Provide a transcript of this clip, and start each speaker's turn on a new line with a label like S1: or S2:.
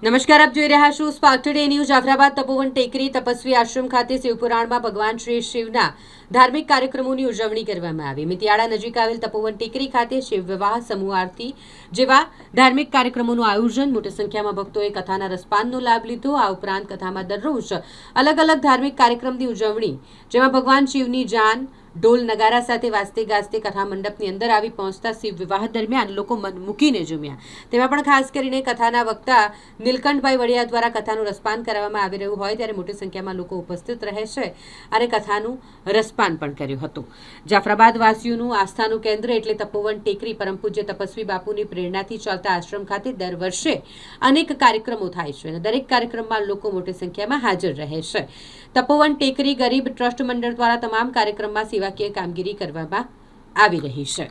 S1: નમસ્કાર, આપ જોઈ રહ્યા છો સ્પાર્ક ટુડે ન્યૂઝ. જાફરાબાદ તપોવન ટેકરી તપસ્વી આશ્રમ ખાતે શિવપુરાણમાં ભગવાન શ્રી શિવના ધાર્મિક કાર્યક્રમોની ઉજવણી કરવામાં આવી. મિતિયાળા નજીક આવેલ તપોવન ટેકરી ખાતે શિવ વિવાહ, સમૂહ આરતી જેવા ધાર્મિક કાર્યક્રમોનું આયોજન. મોટી સંખ્યામાં ભક્તોએ કથાના રસપાનનો લાભ લીધો. આ ઉપરાંત કથામાં દરરોજ અલગ અલગ ધાર્મિક કાર્યક્રમની ઉજવણી, જેમાં ભગવાન શિવની જાન ઢોલ નગારા સાથે વાજતે ગાજતે કથા મંડપની અંદર આવી પહોંચતા શિવ વિવાહ દરમિયાન લોકો મન મૂકીને ઝૂમ્યા. તેમાં પણ ખાસ કરીને કથાના વક્તા નીલકંઠભાઈ વડિયા દ્વારા કથાનું રસપાન કરવામાં આવી રહ્યું હોય ત્યારે મોટી સંખ્યામાં લોકો ઉપસ્થિત રહે છે અને કથાનું રસપાન પણ કર્યું હતું. જાફરાબાદ વાસીઓનું આસ્થાનું કેન્દ્ર એટલે તપોવન ટેકરી પરમ પૂજ્ય તપસ્વી બાપુની પ્રેરણાથી ચાલતા આશ્રમ ખાતે દર વર્ષે અનેક કાર્યક્રમો થાય છે અને દરેક કાર્યક્રમમાં લોકો મોટી સંખ્યામાં હાજર રહે છે. તપોવન ટેકરી ગરીબ ટ્રસ્ટ મંડળ દ્વારા તમામ કાર્યક્રમમાં સેવાકીય કામગીરી કરવામાં આવી રહી છે.